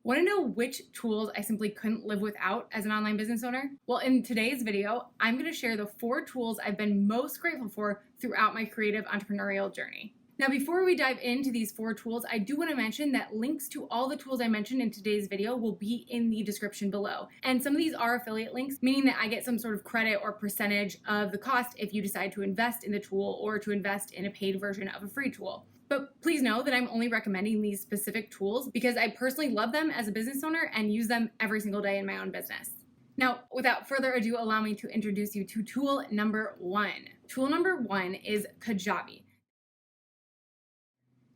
Want to know which tools I simply couldn't live without as an online business owner? Well, in today's video, I'm going to share the 4 tools I've been most grateful for throughout my creative entrepreneurial journey. Now, before we dive into these 4 tools, I do want to mention that links to all the tools I mentioned in today's video will be in the description below. And some of these are affiliate links, meaning that I get some sort of credit or percentage of the cost if you decide to invest in the tool or to invest in a paid version of a free tool. But please know that I'm only recommending these specific tools because I personally love them as a business owner and use them every single day in my own business. Now, without further ado, allow me to introduce you to tool number 1. Tool number 1 is Kajabi.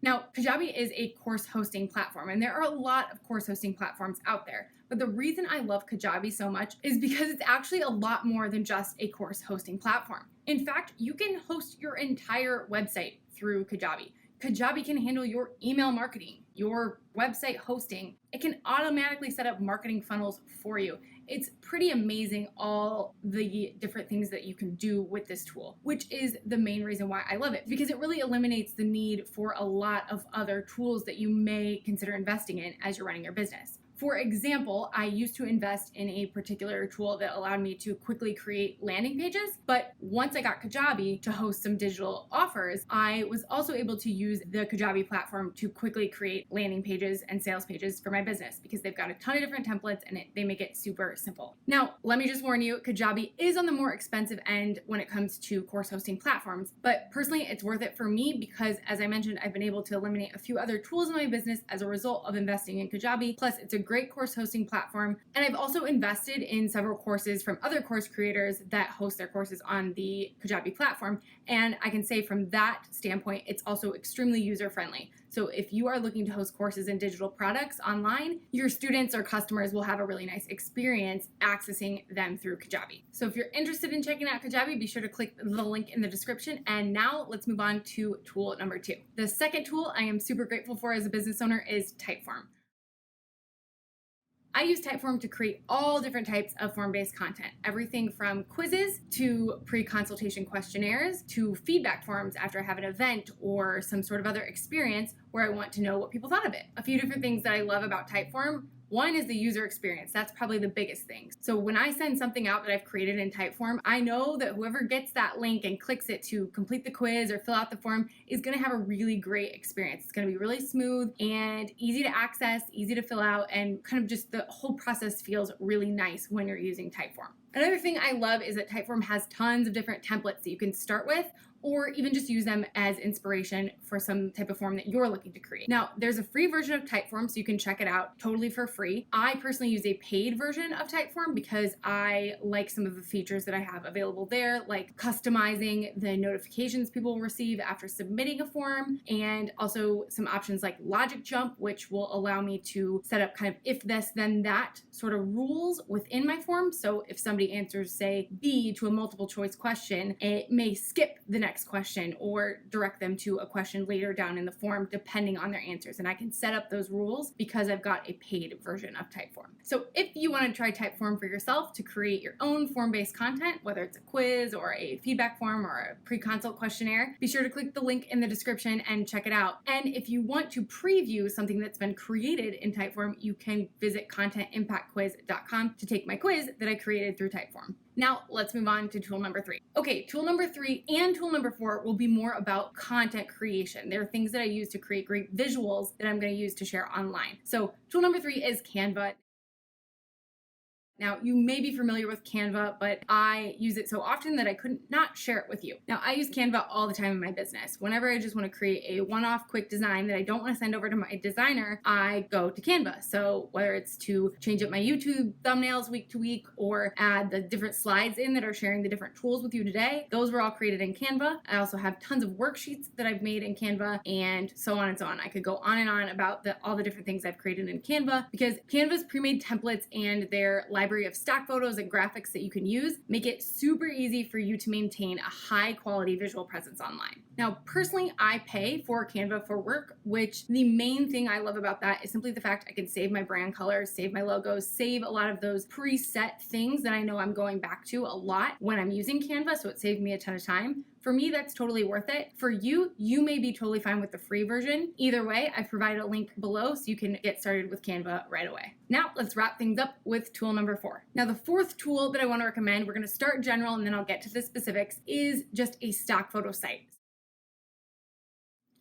Now, Kajabi is a course hosting platform, and there are a lot of course hosting platforms out there. But the reason I love Kajabi so much is because it's actually a lot more than just a course hosting platform. In fact, you can host your entire website through Kajabi. Kajabi can handle your email marketing, your website hosting. It can automatically set up marketing funnels for you. It's pretty amazing all the different things that you can do with this tool, which is the main reason why I love it, because it really eliminates the need for a lot of other tools that you may consider investing in as you're running your business. For example, I used to invest in a particular tool that allowed me to quickly create landing pages, but once I got Kajabi to host some digital offers, I was also able to use the Kajabi platform to quickly create landing pages and sales pages for my business because they've got a ton of different templates and they make it super simple. Now, let me just warn you, Kajabi is on the more expensive end when it comes to course hosting platforms, but personally, it's worth it for me because, as I mentioned, I've been able to eliminate a few other tools in my business as a result of investing in Kajabi. Plus, it's a great course hosting platform. And I've also invested in several courses from other course creators that host their courses on the Kajabi platform. And I can say from that standpoint, it's also extremely user-friendly. So if you are looking to host courses and digital products online, your students or customers will have a really nice experience accessing them through Kajabi. So if you're interested in checking out Kajabi, be sure to click the link in the description. And now let's move on to tool number 2. The second tool I am super grateful for as a business owner is Typeform. I use Typeform to create all different types of form-based content, everything from quizzes to pre-consultation questionnaires to feedback forms after I have an event or some sort of other experience where I want to know what people thought of it. A few different things that I love about Typeform. One is the user experience. That's probably the biggest thing. So when I send something out that I've created in Typeform, I know that whoever gets that link and clicks it to complete the quiz or fill out the form is going to have a really great experience. It's going to be really smooth and easy to access, easy to fill out, and kind of just the whole process feels really nice when you're using Typeform. Another thing I love is that Typeform has tons of different templates that you can start with, or even just use them as inspiration for some type of form that you're looking to create. Now, there's a free version of Typeform, so you can check it out totally for free. I personally use a paid version of Typeform because I like some of the features that I have available there, like customizing the notifications people will receive after submitting a form, and also some options like logic jump, which will allow me to set up kind of if this, then that sort of rules within my form. So if somebody answers, say, B to a multiple choice question, it may skip the next question or direct them to a question later down in the form depending on their answers. And I can set up those rules because I've got a paid version of Typeform. So if you want to try Typeform for yourself to create your own form-based content, whether it's a quiz or a feedback form or a pre-consult questionnaire, be sure to click the link in the description and check it out. And if you want to preview something that's been created in Typeform, you can visit contentimpactquiz.com to take my quiz that I created through Typeform. Now let's move on to tool number 3. Okay, tool number 3 and tool number 4 will be more about content creation. They're things that I use to create great visuals that I'm going to use to share online. So tool number 3 is Canva. Now, you may be familiar with Canva, but I use it so often that I couldn't not share it with you. Now, I use Canva all the time in my business. Whenever I just want to create a one-off quick design that I don't want to send over to my designer, I go to Canva. So whether it's to change up my YouTube thumbnails week to week or add the different slides in that are sharing the different tools with you today, those were all created in Canva. I also have tons of worksheets that I've made in Canva and so on and so on. I could go on and on about all the different things I've created in Canva because Canva's pre-made templates and their library of stock photos and graphics that you can use make it super easy for you to maintain a high quality visual presence online. Now, personally, I pay for Canva for work, which the main thing I love about that is simply the fact I can save my brand colors, save my logos, save a lot of those preset things that I know I'm going back to a lot when I'm using Canva, so it saved me a ton of time. For me, that's totally worth it. For you, you may be totally fine with the free version. Either way, I've provided a link below so you can get started with Canva right away. Now, let's wrap things up with tool number 4. Now, the fourth tool that I want to recommend, we're going to start general and then I'll get to the specifics, is just a stock photo site.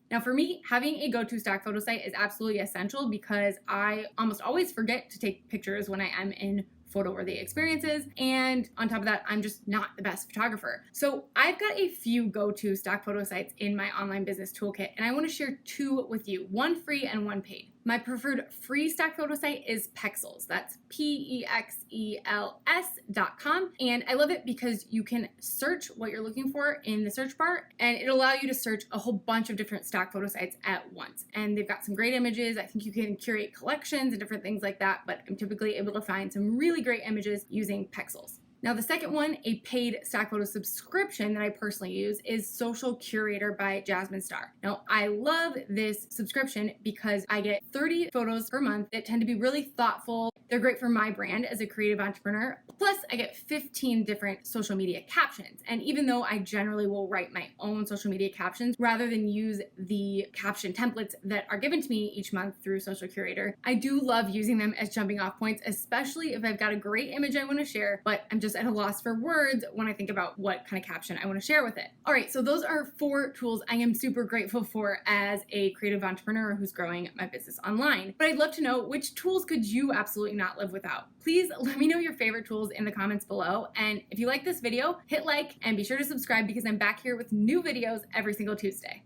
Now, for me, having a go-to stock photo site is absolutely essential because I almost always forget to take pictures when I am in photo-worthy experiences. And on top of that, I'm just not the best photographer. So I've got a few go-to stock photo sites in my online business toolkit, and I want to share 2 with you, one free and one paid. My preferred free stock photo site is Pexels. That's PEXELS.com. And I love it because you can search what you're looking for in the search bar, and it'll allow you to search a whole bunch of different stock photo sites at once. And they've got some great images. I think you can curate collections and different things like that, but I'm typically able to find some really great images using Pexels. Now, the second one, a paid stock photo subscription that I personally use, is Social Curator by Jasmine Star. Now, I love this subscription because I get 30 photos per month that tend to be really thoughtful. They're great for my brand as a creative entrepreneur. Plus, I get 15 different social media captions. And even though I generally will write my own social media captions rather than use the caption templates that are given to me each month through Social Curator, I do love using them as jumping off points, especially if I've got a great image I want to share, but I'm just at a loss for words when I think about what kind of caption I want to share with it. All right, so those are 4 tools I am super grateful for as a creative entrepreneur who's growing my business online. But I'd love to know, which tools could you absolutely not live without? Please let me know your favorite tools in the comments below. And if you like this video, hit like and be sure to subscribe because I'm back here with new videos every single Tuesday.